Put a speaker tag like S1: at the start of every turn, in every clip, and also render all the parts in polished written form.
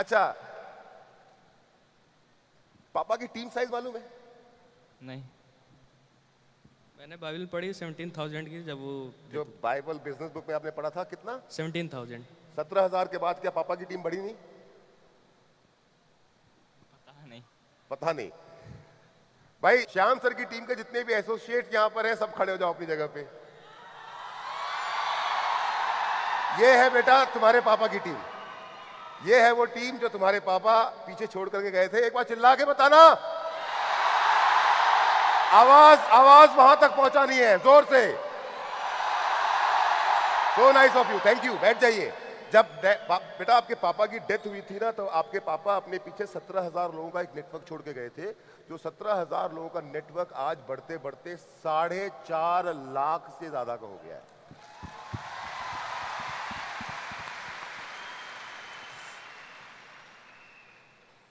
S1: अच्छा, पापा की टीम साइज मालूम है?
S2: नहीं, मैंने बाइबल पढ़ी 17,000 की, जब वो
S1: जो बाइबल बिजनेस बुक में आपने पढ़ा था कितना?
S2: 17,000।
S1: 17,000 के बाद क्या पापा की टीम बढ़ी नहीं?
S2: पता नहीं।
S1: पता नहीं। भाई श्याम सर की टीम के जितने भी एसोसिएट यहां पर हैं सब खड़े हो जाओ अपनी जगह पे। ये है बेटा तुम्हारे पापा की टीम। ये है वो टीम जो तुम्हारे पापा पीछे छोड़ करके गए थे। एक बार चिल्ला के बताना। आवाज आवाज वहां तक पहुंचानी है जोर से। सो nice of you, thank you. बैठ जाइए। जब बेटा आपके पापा की डेथ हुई थी ना, तो आपके पापा अपने पीछे 17,000 लोगों का एक नेटवर्क छोड़ के गए थे। जो 17,000 लोगों का नेटवर्क आज बढ़ते बढ़ते 4.5 लाख से ज्यादा का हो गया है।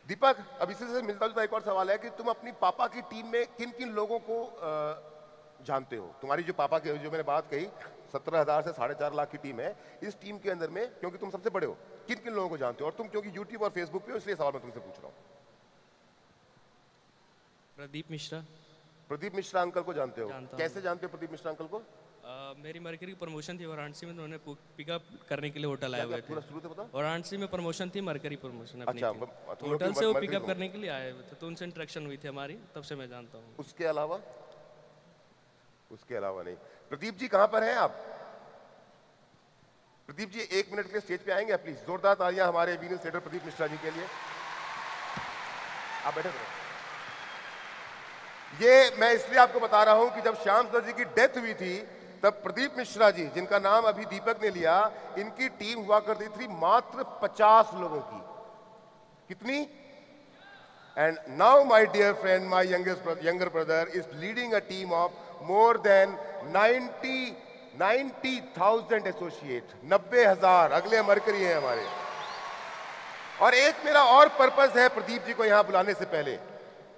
S1: दीपक, अब इसी से मिलता जुलता एक और सवाल है कि तुम अपनी पापा की टीम में किन किन लोगों को जानते हो? तुम्हारी जो पापा की जो मैंने बात कही 17,000 से 4.5 लाख की टीम है, इस टीम के अंदर में क्योंकि तुम सबसे बड़े हो, किन किन लोगों को जानते हो? और तुम क्योंकि यूट्यूब और फेसबुक पे हो इसलिए सवाल मैं तुमसे पूछ रहा हूँ।
S2: प्रदीप मिश्रा।
S1: प्रदीप मिश्रा अंकल को जानते हो? कैसे
S2: हूँ।
S1: जानते हो प्रदीप मिश्रा अंकल को?
S2: मेरी मरकरी की प्रमोशन थी वाराणसी में, उन्होंने पिकअप करने के लिए होटल आए हुए थे।
S1: पूरा शुरू से बताओ।
S2: वाराणसी में प्रमोशन थी, मरकरी प्रमोशन अपनी
S1: अच्छा,
S2: थी। होटल से वो पिकअप करने के लिए आए हुए थे, तो उनसे इंटरेक्शन हुई थी हमारी, तब से मैं जानता हूँ।
S1: उसके अलावा? उसके अलावा नहीं। प्रदीप जी कहां पर हैं आप? प्रदीप जी 1 मिनट के लिए स्टेज पे आएंगे प्लीज? जोरदार तालियां हमारे वीनस लीडर प्रदीप मिश्रा जी के लिए। आप बैठे रहो। ये मैं इसलिए आपको बता रहा हूं कि जब श्याम सर जी की डेथ हुई थी तब प्रदीप मिश्रा जी, जिनका नाम अभी दीपक ने लिया, इनकी टीम हुआ करती थी मात्र 50 लोगों की। कितनी? And now my dear friend, my younger brother is leading a team of more than 90,000 associate. 90,000 अगले मरकरी हैं हमारे। और एक मेरा और पर्पस है प्रदीप जी को यहां बुलाने से पहले।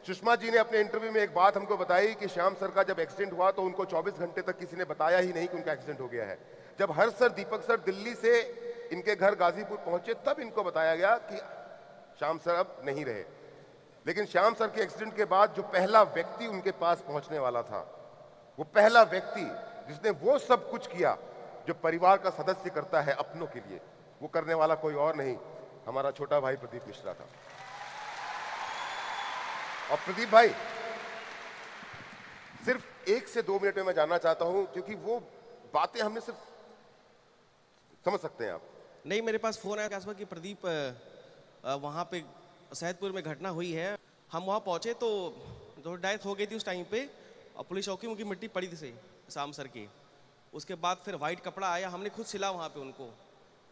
S1: सुषमा जी ने अपने इंटरव्यू में एक बात हमको बताई कि श्याम सर का जब एक्सीडेंट हुआ तो उनको 24 घंटे तक किसी ने बताया ही नहीं कि उनका एक्सीडेंट हो गया है। जब हर्ष सर, दीपक सर दिल्ली से इनके घर गाजीपुर पहुंचे तब इनको बताया गया कि श्याम सर अब नहीं रहे। लेकिन श्याम सर के एक्सीडेंट के बाद जो पहला व्यक्ति उनके पास पहुंचने वाला था, वो पहला व्यक्ति जिसने वो सब कुछ किया जो परिवार का सदस्य करता है अपनों के लिए, वो करने वाला कोई और नहीं, हमारा छोटा भाई प्रदीप मिश्रा था। और प्रदीप भाई, सिर्फ 1 से 2 मिनट में मैं जानना चाहता हूं, क्योंकि वो बातें हमने सिर्फ समझ सकते हैं आप।
S3: नहीं, मेरे पास फोन आया कैसवा कि प्रदीप वहाँ पे सैदपुर में घटना हुई है। हम वहाँ पहुँचे तो डेथ हो गई थी उस टाइम पे, और पुलिस चौकी उनकी मिट्टी पड़ी थी सही शाम सर की। उसके बाद फिर वाइट कपड़ा आया, हमने खुद सिला वहाँ पे उनको।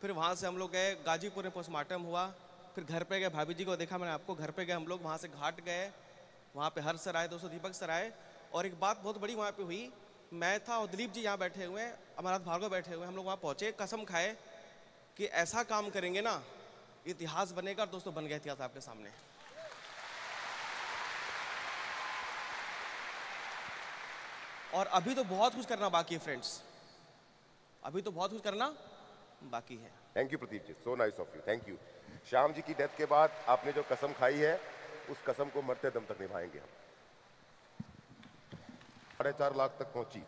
S3: फिर वहाँ से हम लोग गए गाजीपुर में, पोस्टमार्टम हुआ। फिर घर पे गए, भाभी जी को देखा मैंने आपको, घर पे गए हम लोग, वहाँ से घाट गए, वहाँ पे हर्ष सर आए, दोस्तों दीपक सर आए। और एक बात बहुत बड़ी वहाँ पे हुई, मैं था और दिलीप जी यहाँ बैठे हुए हैं, अमरनाथ भार्गव बैठे हुए हैं। हम लोग वहाँ पहुँचे, कसम खाए कि ऐसा काम करेंगे ना इतिहास बनेगा। और दोस्तों बन गया इतिहास आपके सामने। और अभी तो बहुत कुछ करना बाकी है फ्रेंड्स, अभी तो बहुत कुछ करना बाकी है।
S1: Thank you Pradeep ji, so nice of you, thank you. Shyam ji की डेथ के बाद आपने जो कसम खाई है उस कसम को मरते दम तक निभाएंगे हम। 4.5 लाख तक पहुंची।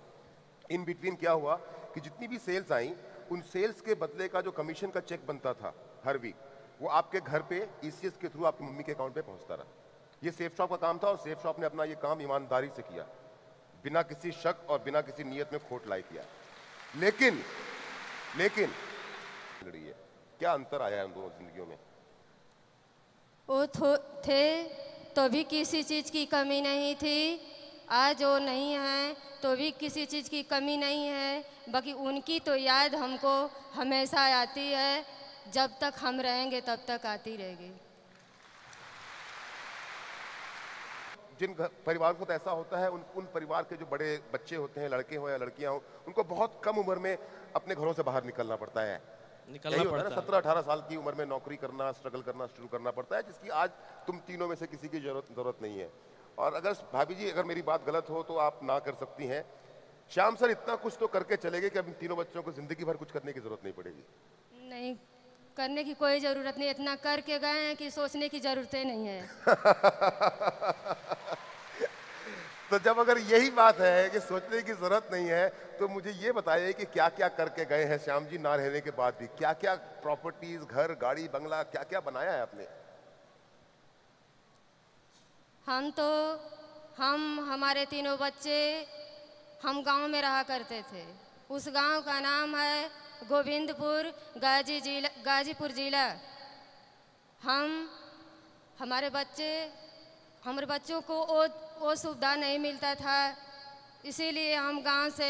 S1: इन बिटवीन क्या हुआ कि जितनी भी सेल्स आई, उन सेल्स के बदले का जो कमीशन का चेक बनता था हर वीक, वो आपके घर पे ईसीएस के थ्रू आपकी मम्मी के अकाउंट पे पहुंचता रहा। ये सेफ शॉप का काम था और सेफ शॉप ने अपना ये काम ईमानदारी से किया, बिना किसी शक और बिना किसी नियत में खोट लाई किया। लेकिन रही है, क्या अंतर आया है उन दोनों जिंदगियों में?
S4: वो थे तो भी किसी चीज़ की कमी नहीं थी, आज वो नहीं है तो भी किसी चीज़ की कमी नहीं है। बाकी उनकी तो याद हमको हमेशा आती है, जब तक हम रहेंगे तब तक आती रहेगी।
S1: जिन परिवार को तो ऐसा होता है, उन परिवार के जो बड़े बच्चे होते हैं, लड़के हो या लड़कियां हो, उनको बहुत कम उम्र में अपने घरों से बाहर निकलना पड़ता है।
S2: निकलना पड़ता है
S1: 17-18 साल की उम्र में नौकरी करना, स्ट्रगल करना शुरू करना पड़ता है, जिसकी आज तुम तीनों में से किसी की जरूरत नहीं है। और अगर भाभी जी, अगर मेरी बात गलत हो तो आप ना कर सकती हैं, श्याम सर इतना कुछ तो करके चले गए कि अब इन तीनों बच्चों को जिंदगी भर कुछ करने की जरूरत नहीं पड़ेगी।
S4: नहीं, करने की कोई ज़रूरत नहीं, इतना करके गए हैं कि सोचने की ज़रूरत ही नहीं है।
S1: तो जब अगर यही बात है कि सोचने की जरूरत नहीं है, तो मुझे ये बताइए कि क्या क्या करके गए हैं श्याम जी ना रहने के बाद भी? क्या क्या प्रॉपर्टीज, घर, गाड़ी, बंगला, क्या क्या बनाया है आपने?
S4: हमारे तीनों बच्चे हम गांव में रहा करते थे। उस गांव का नाम है गोविंदपुर, गाजीपुर जिला। हमारे बच्चों को वो सुविधा नहीं मिलता था, इसीलिए हम गांव से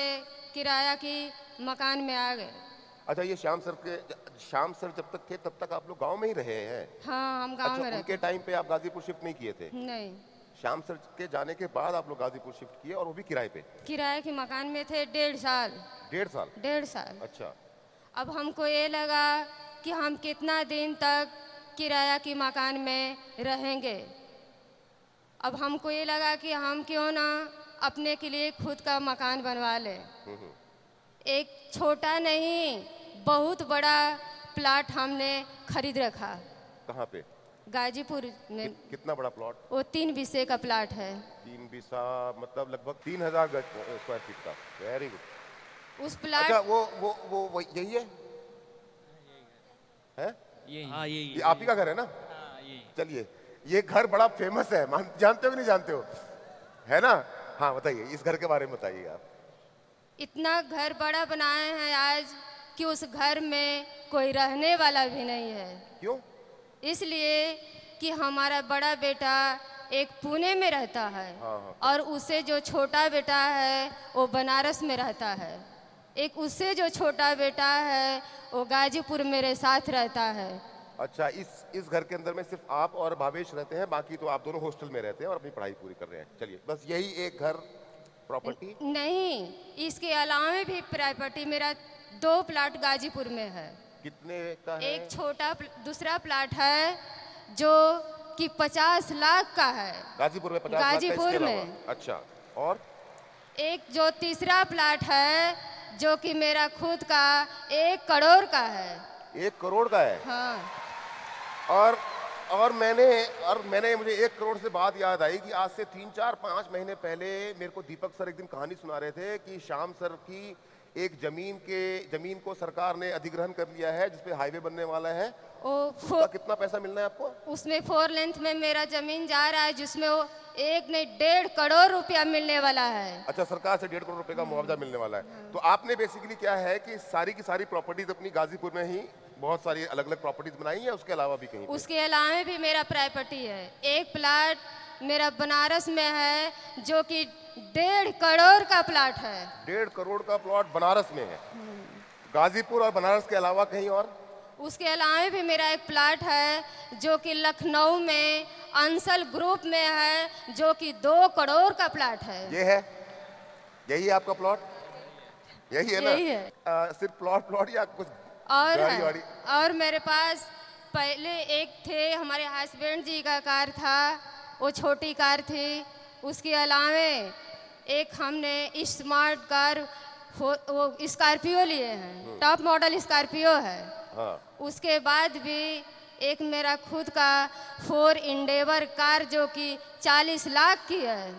S4: किराया की मकान में आ गए।
S1: अच्छा, ये श्याम सर जब तक थे तब तक आप लोग गांव में ही रहे हैं?
S4: हाँ, हम गांव
S1: अच्छा,
S4: में रहते।
S1: उनके टाइम पे आप गाजीपुर शिफ्ट नहीं किए थे?
S4: नहीं,
S1: श्याम सर के जाने के बाद आप लोग गाजीपुर शिफ्ट किए, और वो भी किराए पे?
S4: किराए के मकान में थे 1.5 साल।
S1: 1.5 साल? अच्छा।
S4: अब हमको ये लगा कि हम कितना दिन तक किराया की मकान में रहेंगे। अब हमको ये लगा कि हम क्यों ना अपने के लिए खुद का मकान बनवा लें। एक छोटा नहीं, बहुत बड़ा प्लाट हमने खरीद रखा।
S1: कहाँ पे?
S4: गाजीपुर में।
S1: कितना बड़ा प्लॉट?
S4: वो 3 बीसे का प्लाट है।
S1: 3 बीसा मतलब लगभग 3000 स्क्वायर फीट का। Very good.
S4: उस प्लाट।
S1: अच्छा, वो यही है? हैं?
S2: यही। हाँ,
S1: ये आप ही का घर है ना?
S2: हाँ, यही।
S1: चलिए, ये घर बड़ा फेमस है, जानते हो कि नहीं जानते हो? है ना? हाँ, बताइए, इस घर के बारे में बताइए आप।
S4: इतना घर बड़ा बनाए हैं आज कि उस घर में कोई रहने वाला भी नहीं है।
S1: क्यों?
S4: इसलिए कि हमारा बड़ा बेटा एक पुणे में रहता है।
S1: हाँ।
S4: और उससे जो छोटा बेटा है वो बनारस में रहता है। एक उससे जो छोटा बेटा है वो गाजीपुर मेरे साथ रहता है।
S1: अच्छा, इस घर के अंदर में सिर्फ आप और भावेश रहते हैं, बाकी तो आप दोनों हॉस्टल में रहते हैं और अपनी पढ़ाई पूरी कर रहे हैं। चलिए, बस यही एक घर प्रॉपर्टी?
S4: नहीं, इसके अलावा भी प्रॉपर्टी मेरा 2 प्लाट गाजीपुर में है।
S1: कितने का है?
S4: एक छोटा दूसरा प्लाट है जो कि 50 लाख का है।
S1: गाजीपुर में 50 लाख का?
S4: गाजीपुर में।
S1: अच्छा, और और
S4: जो तीसरा प्लाट है जो कि मेरा खुद का 1 करोड़ का है।
S1: 1 करोड़ का है?
S4: हाँ।
S1: और मैंने मुझे 1 करोड़ से बात याद आई कि आज से 3-4-5 महीने पहले मेरे को दीपक सर एक दिन कहानी सुना रहे थे कि श्याम सर की एक जमीन को सरकार ने अधिग्रहण कर लिया है, जिसपे हाईवे बनने वाला है। उसका कितना पैसा मिलना है आपको?
S4: उसमें 4 लेंथ में मेरा जमीन जा रहा है, जिसमें वो 1.5 करोड़ रुपया मिलने वाला है।
S1: अच्छा, सरकार से 1.5 करोड़ रुपए का मुआवजा मिलने वाला है। तो आपने बेसिकली क्या है कि सारी की सारी प्रॉपर्टीज अपनी गाजीपुर में ही बहुत सारी अलग अलग प्रॉपर्टीज बनाई है, उसके अलावा भी कहीं?
S4: उसके अलावा भी मेरा प्रॉपर्टी है। एक प्लाट मेरा बनारस में है जो कि 1.5 करोड़ का प्लाट है।
S1: 1.5 करोड़ का प्लॉट बनारस में है? गाजीपुर और बनारस के अलावा कहीं और?
S4: उसके अलावा भी मेरा एक प्लाट है जो कि लखनऊ में अंसल ग्रुप में है, जो कि 2 करोड़ का प्लाट है।
S1: ये है? यही है आपका प्लॉट? यही है ना?
S4: यही है।
S1: सिर्फ प्लॉट या कुछ
S4: और
S1: गाड़ी
S4: है।
S1: वाड़ी?
S4: और मेरे पास पहले एक थे, हमारे हस्बैंड जी का कार था, वो छोटी कार थी। उसके अलावा एक हमने स्मार्ट कार वो स्कॉर्पियो लिए हैं, टॉप मॉडल स्कॉर्पियो है।
S1: हाँ।
S4: उसके बाद भी एक मेरा खुद का 4 इंडेवर कार जो कि 40 लाख की है।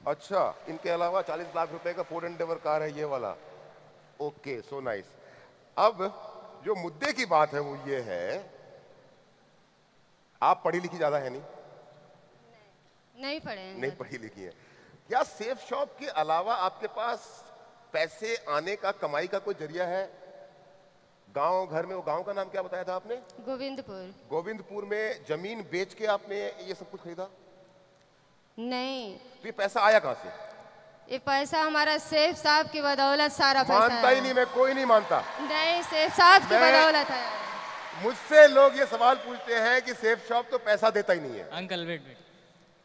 S1: अच्छा, इनके अलावा 40 लाख रुपए का 4 एंडेवर कार है ये वाला? Okay, so nice. अब जो मुद्दे की बात है वो ये है, आप पढ़ी लिखी ज्यादा है?
S4: नहीं पढ़े हैं।
S1: नहीं पढ़ी लिखी है। क्या सेफ शॉप के अलावा आपके पास पैसे आने का, कमाई का कोई जरिया है? गांव घर में, वो गांव का नाम क्या बताया था आपने?
S4: गोविंदपुर।
S1: गोविंदपुर में जमीन बेच के आपने ये सब कुछ खरीदा?
S4: नहीं।
S1: तो ये पैसा आया कहां से?
S4: ये पैसा हमारा सेठ साहब की बदौलत सारा पैसा
S1: मानता ही नहीं, मैं कोई नहीं मानता।
S4: नहीं, सेठ साहब की बदौलत है।
S1: मुझसे लोग ये सवाल पूछते हैं कि सेफ शॉप तो पैसा देता ही नहीं है।
S2: अंकल वेट,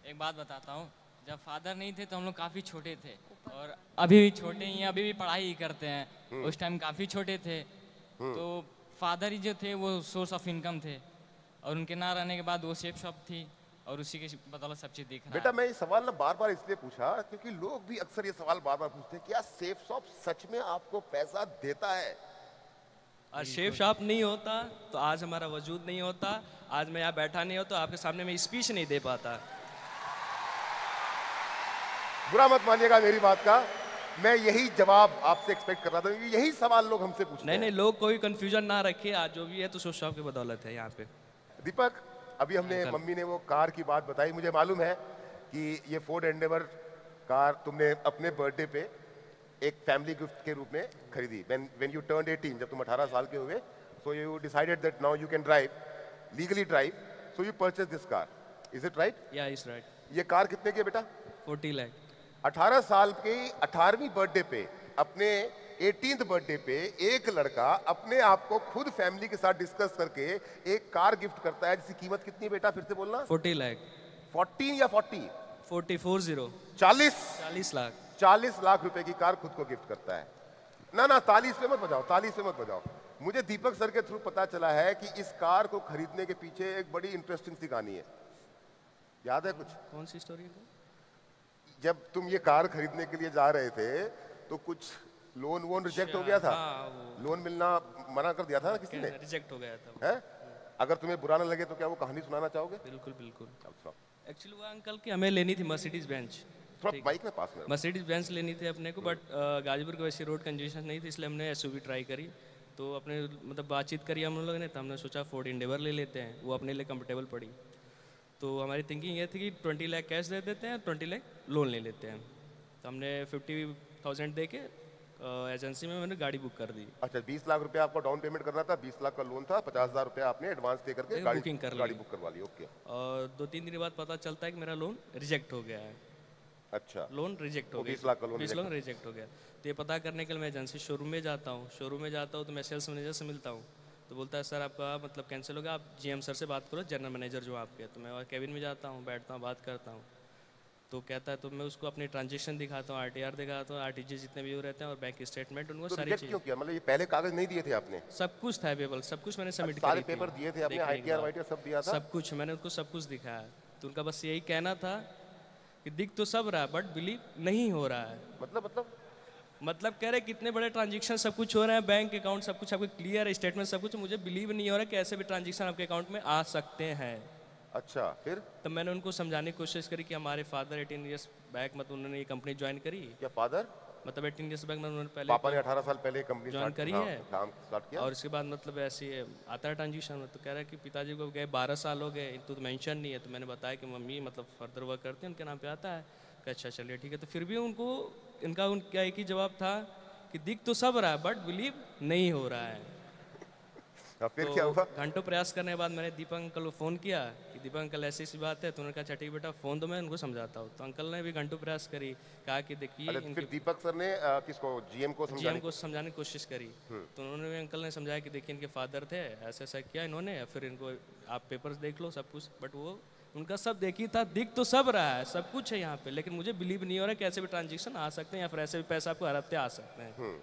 S2: एक बात बताता हूँ। जब फादर नहीं थे तो हम लोग काफ़ी छोटे थे, और अभी भी छोटे ही हैं, अभी भी पढ़ाई ही करते हैं। उस टाइम काफ़ी छोटे थे, तो फादर ही जो थे वो सोर्स ऑफ इनकम थे, और उनके ना रहने के बाद वो सेफ शॉप थी, और उसी के बदौलत सब चीज़ दिख रहा है।
S1: बेटा, मैं ये सवाल ना बार बार इसलिए पूछा क्योंकि लोग भी अक्सर ये सवाल बार बार पूछते हैं, क्या सेफ शॉप सच में आपको पैसा देता है?
S5: और शेफ शॉप नहीं होता तो आज हमारा वजूद नहीं होता, आज मैं यहाँ बैठा नहीं होता, आपके सामने मैं स्पीच नहीं दे पाता।
S1: बुरा मत मानिएगा मेरी बात का, मैं यही जवाब आपसे एक्सपेक्ट कर रहा था, क्योंकि यही सवाल लोग हमसे पूछते हैं।
S5: नहीं, लोग कोई कंफ्यूजन ना रखे, आज जो भी है तो शेफ शॉप की बदौलत है यहाँ पे।
S1: दीपक, अभी हमने मम्मी ने वो कार की बात बताई, मुझे मालूम है कि ये फोर्ड एंडेवर कार तुमने अपने बर्थडे पे एक फैमिली गिफ्ट के रूप में खरीदी। when you turned 18, जब तुम 18 साल के हुए, so you decided that now you can drive, legally drive, so you purchased this car. Is it right?
S5: Yeah, is right.
S1: ये कार कितने की है बेटा?
S5: 40 लाख।
S1: 18 साल की 18वीं बर्थडे पे, अपने 18th बर्थडे पे एक लड़का अपने आप को खुद फैमिली के साथ डिस्कस करके एक कार गिफ्ट करता है जिसकी कीमत कितनी है बेटा, फिर से बोलना?
S5: 40 लाख।
S1: 14 या 40?
S5: 40 लाख।
S1: 40 लाख रुपए की कार खुद को गिफ्ट करता है। ना तालीस पे मत बजाओ, तालीस पे मत बजाओ। मुझे दीपक सर के थ्रू पता चला है कि इस कार को खरीदने के पीछे एक बड़ी इंटरेस्टिंग सी कहानी है। याद है कुछ?
S5: कौन सी स्टोरी है?
S1: जब तुम ये कार खरीदने के लिए जा रहे थे तो कुछ लोन रिजेक्ट हो गया था। लोन मिलना मना कर दिया था ना किसी ने?
S5: रिजेक्ट हो गया था।
S1: है? अगर तुम्हें बुरा ना लगे तो क्या वो कहानी सुनाना चाहोगे?
S5: बिल्कुल। एक्चुअली वो अंकल की हमें लेनी थी मर्सिडीज बेंच।
S1: थोड़ा बाइक में पास में।
S5: मर्सिडीज बेंच लेनी थी अपने को, बट गाजीपुर के वैसी रोड कंजेशन नहीं थी, इसलिए हमने एसयूवी ट्राई करी। तो अपने मतलब बातचीत करी हम लोगों ने, तो हमने सोचा फोर्ड एंडेवर ले लेते हैं, वो अपने लिए कंफर्टेबल पड़ी। तो हमारी थिंकिंग ये थी कि 20 लाख कैश दे देते हैं, 20 लाख लोन ले लेते हैं। तो हमने 50,000 दे के एजेंसी में मैंने गाड़ी बुक कर दी।
S1: अच्छा, 20 लाख रुपए आपको डाउन पेमेंट करना था, 20 लाख का लोन था, 50,000 रुपए आपने एडवांस दे करके गाड़ी बुक करवा ली। ओके।
S5: और 2-3 दिन बाद पता चलता है कि मेरा लोन रिजेक्ट हो गया है।
S1: अच्छा,
S5: लोन रिजेक्ट हो गया,
S1: 20 लाख का लोन
S5: रिजेक्ट हो गया। तो ये पता करने के लिए मैं एजेंसी शोरूम में जाता हूँ। तो मैं सेल्स मैनेजर से मिलता हूँ, तो बोलता है सर आपका मतलब कैंसिल हो गया, आप जीएम सर से बात करो, जनरल मैनेजर जो आपके। तो मैं कैबिन में जाता हूँ, बैठता हूँ, बात करता हूँ। तो कहता है, तो मैं उसको अपनी ट्रांजेक्शन दिखाता हूँ, आरटीआर दिखाता हूँ, आरटीजी जितने भी रहते हैं और बैंक स्टेटमेंट, उनको सारी चीज़।
S1: क्यों किया? मतलब ये पहले कागज नहीं दिए थे आपने?
S5: सब कुछ था अवेलेबल, सब कुछ मैंने सबमिट
S1: सारे पेपर दिए थे आपने, आईटीआर वाईटीआर सब दिया था?
S5: सब कुछ मैंने उनको सब कुछ दिखाया। तो उनका बस यही कहना था कि दिख तो सब रहा है बट बिलीव नहीं हो रहा है। मतलब कह रहे कितने बड़े ट्रांजेक्शन सब कुछ हो रहे हैं, बैंक अकाउंट सब कुछ आपके क्लियर है, स्टेटमेंट सब कुछ, मुझे बिलीव नहीं हो रहा है कि ऐसे भी ट्रांजेक्शन आपके अकाउंट में आ सकते हैं।
S1: अच्छा, फिर?
S5: तब मैंने उनको समझाने की कोशिश करी कि हमारे फादर 18 ईयर्स बैक मतलब उन्होंने ये कंपनी ज्वाइन करी।
S1: क्या फादर?
S5: मतलब 18 ईयर्स बैक उन्होंने पहले
S1: पापा ने 18 साल पहले कंपनी
S5: ज्वाइन करी है,
S1: काम स्टार्ट किया।
S5: और उसके बाद मतलब ऐसे आता है ट्रांजेक्शन। तो कह रहा है कि पिताजी को गए 12 साल हो गए, तो मेंशन नहीं है। तो मैंने बताया कि मम्मी मतलब फर्दर वर्क करते हैं, उनके नाम पे आता है। अच्छा चलिए ठीक है। तो फिर भी उनका एक ही जवाब था कि दिख तो सब रहा है बट बिलीव नहीं हो रहा है।
S1: फिर
S5: तो
S1: क्या हुआ?
S5: घंटों प्रयास करने के बाद मैंने दीपक अंकल को फ़ोन किया कि दीपक अंकल ऐसी सी बात है। तो उन्होंने कहा अच्छा ठीक बेटा फ़ोन दो, मैं उनको समझाता हूँ। तो अंकल ने भी घंटों प्रयास करी, कहा कि देखिए।
S1: फिर दीपक सर ने किसको? जीएम को
S5: समझाने की कोशिश करी। तो उन्होंने भी अंकल ने समझाया कि देखिए इनके फादर थे, ऐसा ऐसा किया इन्होंने, फिर इनको आप पेपर्स देख लो सब कुछ। बट वो उनका सब देखी था, दिख तो सब रहा है, सब कुछ है यहाँ पे, लेकिन मुझे बिलीव नहीं हो रहा है कि ऐसे भी ट्रांजेक्शन आ सकते हैं या फिर ऐसे भी पैसा आपको हर हफ्ते आ सकते हैं।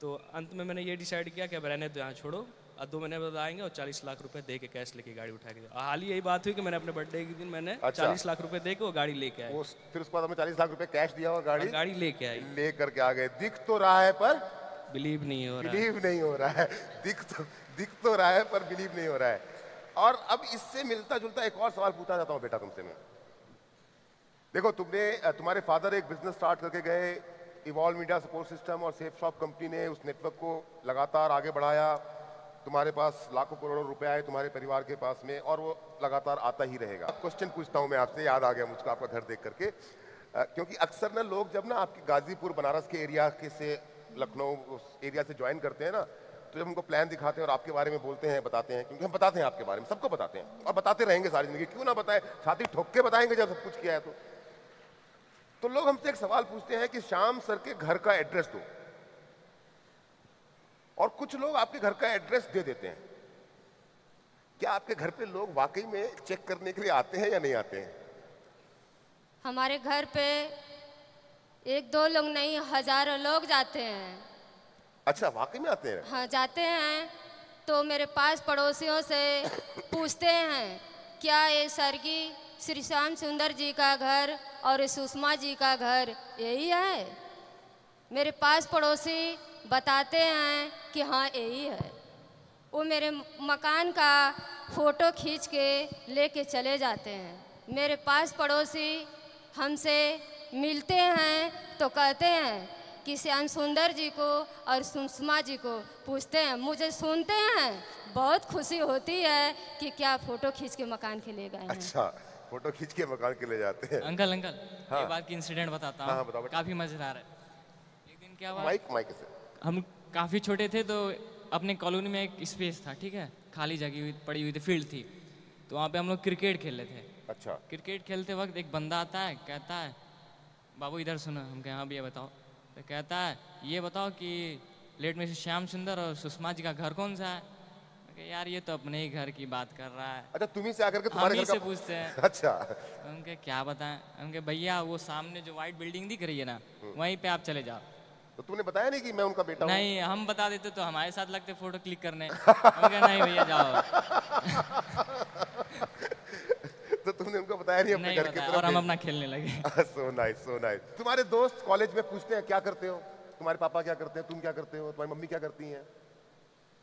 S5: तो अंत में मैंने ये डिसाइड किया कि अब रहने तो यहाँ छोड़ो, अब 2 महीने बाद आएंगे और 40 लाख रुपए दे के कैश लेके गाड़ी उठा के। हाल ही यही बात हुई कि मैंने अपने बर्थडे के दिन मैंने 40 लाख रुपए दे के वो गाड़ी लेके आया।
S1: फिर उसके बाद हमें 40 लाख रुपए कैश दिया और गाड़ी
S5: लेके आई,
S1: लेकर के आ गए। दिख तो रहा है पर
S5: बिलीव नहीं हो
S1: रहा है। दिख तो रहा है पर बिलीव नहीं हो रहा है। और अब इससे मिलता जुलता एक और सवाल पूछना चाहता हूँ बेटा तुमसे मैं। देखो, तुम्हारे फादर एक बिजनेस स्टार्ट करके गए, इवॉल्व मीडिया सपोर्ट सिस्टम और सेफ शॉप कंपनी ने उस नेटवर्क को लगातार आगे बढ़ाया। तुम्हारे पास लाखों करोड़ों रुपए आए तुम्हारे परिवार के पास में, और वो लगातार आता ही रहेगा। क्वेश्चन पूछता हूँ मैं आपसे, याद आ गया मुझको आपका घर देख करके, क्योंकि अक्सर ना लोग जब ना आपकी गाजीपुर बनारस के एरिया के से लखनऊ उस एरिया से ज्वाइन करते हैं ना, तो जब उनको प्लान दिखाते हैं और आपके बारे में बोलते हैं, बताते हैं, क्योंकि हम बताते हैं आपके बारे में, सबको बताते हैं और बताते रहेंगे सारी जिंदगी, क्यों ना बताएं, छाती ठोक के बताएंगे जब सब कुछ किया है। तो लोग हमसे एक सवाल पूछते हैं कि श्याम सर के घर का एड्रेस दो, और कुछ लोग आपके घर का एड्रेस दे देते हैं। क्या आपके घर पे लोग वाकई में चेक करने के लिए आते हैं या नहीं आते हैं?
S4: हमारे घर पे 1-2 लोग नहीं, हजारों लोग जाते हैं।
S1: अच्छा, वाकई में आते हैं?
S4: हाँ, जाते हैं। तो मेरे पास पड़ोसियों से पूछते हैं क्या ये स्वर्गीय श्री श्याम सुंदर जी का घर और सुषमा जी का घर यही है? मेरे पास पड़ोसी बताते हैं कि हाँ यही है। वो मेरे मकान का फ़ोटो खींच के लेके चले जाते हैं। मेरे पास पड़ोसी हमसे मिलते हैं तो कहते हैं कि श्याम सुंदर जी को और सुषमा जी को पूछते हैं, मुझे सुनते हैं बहुत खुशी होती है कि क्या फ़ोटो खींच के मकान के ले गए हैं।
S1: अच्छा, फोटो खींच के मकान के ले जाते हैं।
S2: अंकल अंकल
S1: हाँ।
S2: एक बात की इंसिडेंट बताता
S1: हाँ,
S2: हूँ,
S1: बताओ बेटा।
S2: काफ़ी मज़ेदार है। एक दिन क्या हुआ,
S1: माइक माइक से।
S2: हम काफ़ी छोटे थे तो अपने कॉलोनी में एक स्पेस था, ठीक है, खाली जगह हुई पड़ी हुई थी, फील्ड थी, तो वहाँ पे हम लोग क्रिकेट खेल रहे थे।
S1: अच्छा,
S2: क्रिकेट खेलते वक्त एक बंदा आता है, कहता है बाबू इधर सुनो। हम कहे हाँ भैया बताओ। तो कहता है ये बताओ कि लेट में से श्याम सुंदर और सुषमा जी का घर कौन सा है। मैं कहा, यार ये तो अपने ही घर की बात कर रहा है,
S1: अच्छा तुम्ही से आकर के
S2: हम
S1: तुम्हारे
S2: ही
S1: घर
S2: से
S1: का
S2: पूछते हैं।
S1: अच्छा,
S2: तो हम कहे क्या बताएं। हम कहे भैया वो सामने जो वाइट बिल्डिंग दिख रही है ना, वहीं पे आप चले जाओ।
S1: तो तुमने बताया नहीं कि मैं उनका बेटा हूँ?
S2: नहीं, हम बता देते तो हमारे साथ लगते फोटो क्लिक करने। हम कहे नहीं भैया जाओ।
S1: तो तुमने उनको बताया नहीं अपने
S2: नहीं
S1: घर की
S2: बताया
S1: तरफ?
S2: और हम अपना खेलने लगे।
S1: So nice, so nice. तुम्हारे दोस्त कॉलेज में पूछते हैं क्या करते हो, तुम्हारे पापा क्या करते हैं, तुम क्या करते हो, तुम्हारी मम्मी क्या करती हैं?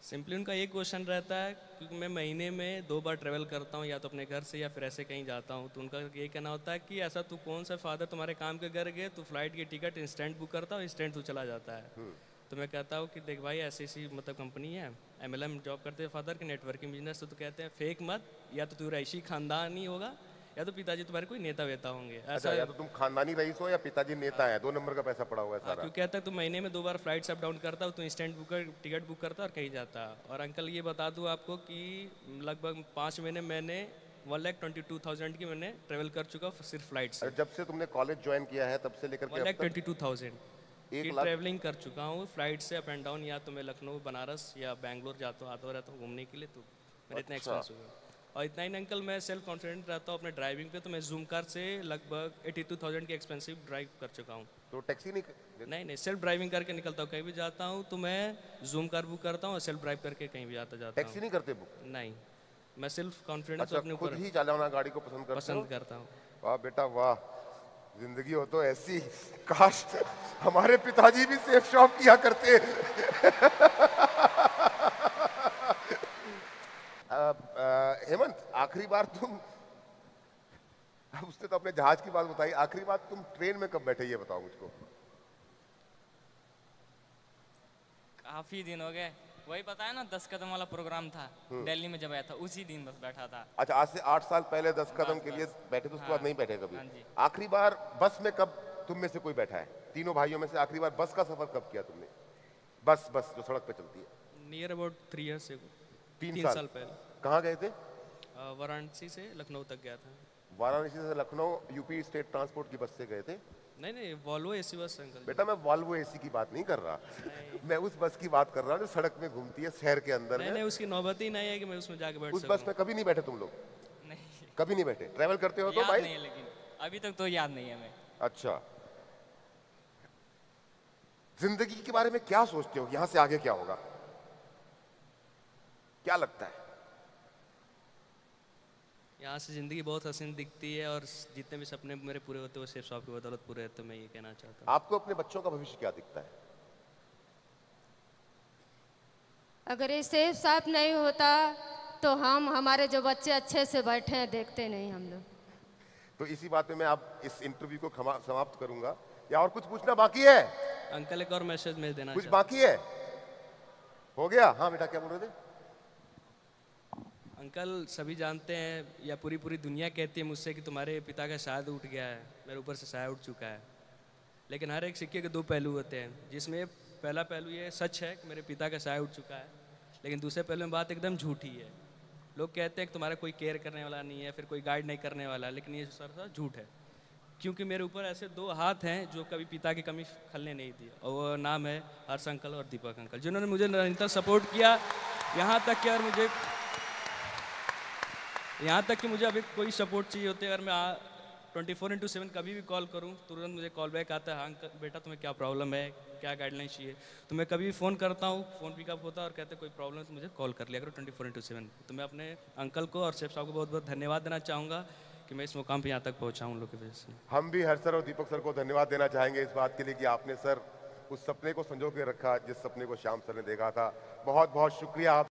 S5: सिंपली उनका एक क्वेश्चन रहता है, क्योंकि मैं महीने में 2 बार ट्रैवल करता हूँ, या तो अपने घर से या फिर ऐसे कहीं जाता हूँ, तो उनका ये कहना होता है कि ऐसा तू कौन सा फादर तुम्हारे काम के घर गए, तू फ्लाइट की टिकट इंस्टेंट बुक करता हो, इंस्टेंट तू चला जाता है। तो मैं कहता हूँ कि देख भाई ऐसी मतलब कंपनी है, MLM जॉब करते हैं फादर के, नेटवर्किंग बिजनेस, तो कहते हैं फेक मत, या तो तू रईसी खानदान ही होगा या तो पिताजी तुम्हारे कोई नेता वेता होंगे।
S1: अच्छा, या तो तुम खानदानी रईस हो या पिताजी नेता है, 2 नंबर का पैसा पड़ा हुआ है सारा।
S5: क्योंकि कहता है तू महीने में 2 बार फ्लाइट्स अप डाउन करता हो, तो इंस्टेंट टिकट बुक करता और कहीं जाता। और अंकल ये बता दूं आपको कि लगभग 5 महीने मैंने 1,22,000 की मैंने ट्रेवल कर चुका सिर्फ फ्लाइट से।
S1: अरे जब से तुमने कॉलेज ज्वाइन किया है तब से लेकर के अब तक
S5: 1,22,000 की
S1: 1 लाख?
S5: ट्रैवलिंग कर चुका हूँ फ्लाइट से अप एंड डाउन, या तो मैं लखनऊ बनारस या बैंगलोर आता रहता हूँ घूमने के लिए, तो मेरा इतना
S1: अच्छा।
S5: एक्सपेंस हुआ। और इतना ही नहीं अंकल, मैं सेल्फ कॉन्फिडेंट रहता हूँ अपने ड्राइविंग पे, तो मैं जूम कार से लगभग 82,000 की एक्सपेंसिव ड्राइव कर चुका हूँ।
S1: तो टैक्सी नहीं?
S5: नहीं, सेल्फ ड्राइविंग करके निकलता हूँ, कहीं भी जाता हूँ तो मैं जूम कार बुक करता हूँ और सेल्फ ड्राइव करके कहीं भी जाता
S1: टैक्सी
S5: हूँ।
S1: नहीं करते बुक?
S5: नहीं, मैं सेल्फ कॉन्फिडेंस
S1: अच्छा,
S5: अपने
S1: खुद
S5: ऊपर
S1: ही चलाना गाड़ी को पसंद करते हो?
S5: पसंद करता हूँ।
S1: वाह बेटा वाह, जिंदगी हो तो ऐसी। काश हमारे पिताजी भी सेफ शॉप किया करते। हेमंत, आखिरी बार तुम, अब उसने तो अपने जहाज की बात बताई, आखिरी बार तुम ट्रेन में कब बैठे ये बताओ मुझको।
S2: काफी दिन हो गए, वही पता है ना 10 कदम वाला प्रोग्राम था दिल्ली में, जब आया था उसी दिन बस बैठा था।
S1: अच्छा, आज से 8 साल पहले 10 कदम के लिए बैठे थे, उसके बाद नहीं बैठे
S2: हाँ
S1: कभी?
S2: जी।
S1: आखिरी बार बस में कब तुम में से कोई बैठा है? तीनों भाइयों में से आखिरी बार बस का सफर कब किया तुमने? बस जो सड़क पे चलती है।
S5: नियर अबाउट 3 ईयर्स से
S1: 3
S5: 3 साल पहले
S1: कहाँ गए थे?
S5: वाराणसी से लखनऊ तक गया था।
S1: वाराणसी से लखनऊ यूपी स्टेट ट्रांसपोर्ट की बस से गए थे?
S5: नहीं, वॉल्वो एसी बस अंकल।
S1: बेटा मैं वॉल्वो एसी की बात नहीं कर रहा, मैं उस बस की बात कर रहा हूँ जो सड़क में घूमती है शहर के अंदर में।
S5: नहीं, उसकी नौबत ही नहीं है कि मैं उसमें जाके बैठ
S1: उस
S5: सकूं।
S1: बस में कभी नहीं बैठे तुम लोग?
S2: नहीं,
S1: कभी नहीं बैठे? ट्रैवल करते हो तो
S2: याद
S1: भाई?
S2: नहीं है, लेकिन अभी तक तो याद नहीं है हमें।
S1: अच्छा, जिंदगी के बारे में क्या सोचते हो, यहां से आगे क्या होगा, क्या लगता है?
S5: यहाँ से ज़िंदगी बहुत हसीन दिखती है, और जितने भी सपने मेरे पूरे होते हैं वो सिर्फ शॉप की बदौलत पूरे होते हैं, मैं ये कहना चाहता हूँ।
S1: आपको अपने बच्चों का भविष्य क्या दिखता है?
S4: अगर ये सेफ साफ नहीं होता तो हम हमारे जो बच्चे अच्छे से बैठे हैं देखते नहीं हम लोग।
S1: तो इसी बात में मैं आप इस इंटरव्यू को समाप्त करूंगा, या और कुछ पूछना बाकी है?
S5: अंकल एक और मैसेज मैं देना
S1: कुछ
S5: चाहता
S1: बाकी है? हो गया? हाँ बेटा क्या बोल रहे थे?
S5: अंकल सभी जानते हैं, या पूरी दुनिया कहती है मुझसे कि तुम्हारे पिता का शायद उठ गया है, मेरे ऊपर से शायद उठ चुका है। लेकिन हर एक सिक्के के 2 पहलू होते हैं, जिसमें पहला पहलू ये सच है कि मेरे पिता का शायद उठ चुका है, लेकिन दूसरे पहलू में बात एकदम झूठी है। लोग कहते हैं कि तुम्हारा कोई केयर करने वाला नहीं है, फिर कोई गाइड नहीं करने वाला, लेकिन ये सर झूठ है, क्योंकि मेरे ऊपर ऐसे 2 हाथ हैं जो कभी पिता की कमी खलने नहीं दी, और वो नाम है हर्ष अंकल और दीपक अंकल, जिन्होंने मुझे निरंतर सपोर्ट किया। यहाँ तक कि मुझे अभी कोई सपोर्ट चाहिए होती है, अगर मैं 24/7 कभी भी कॉल करूं, तुरंत मुझे कॉल बैक आता है, हाँ अंकल बेटा तुम्हें क्या प्रॉब्लम है, क्या गाइडलाइन चाहिए। तो मैं कभी भी फ़ोन करता हूं, फ़ोन पिकअप होता है और कहते हैं कोई प्रॉब्लम है तो मुझे कॉल कर लिया करो 24/7। तो मैं अपने अंकल को और शेफ साहब को बहुत बहुत धन्यवाद देना चाहूँगा कि मैं इस मुकाम पर यहाँ तक पहुँचा हूँ उन लोग की वजह से।
S1: हम भी हर्ष सर और दीपक सर को धन्यवाद देना चाहेंगे इस बात के लिए कि आपने सर उस सपने को संजो के रखा जिस सपने को श्याम सर ने देखा था। बहुत बहुत शुक्रिया आप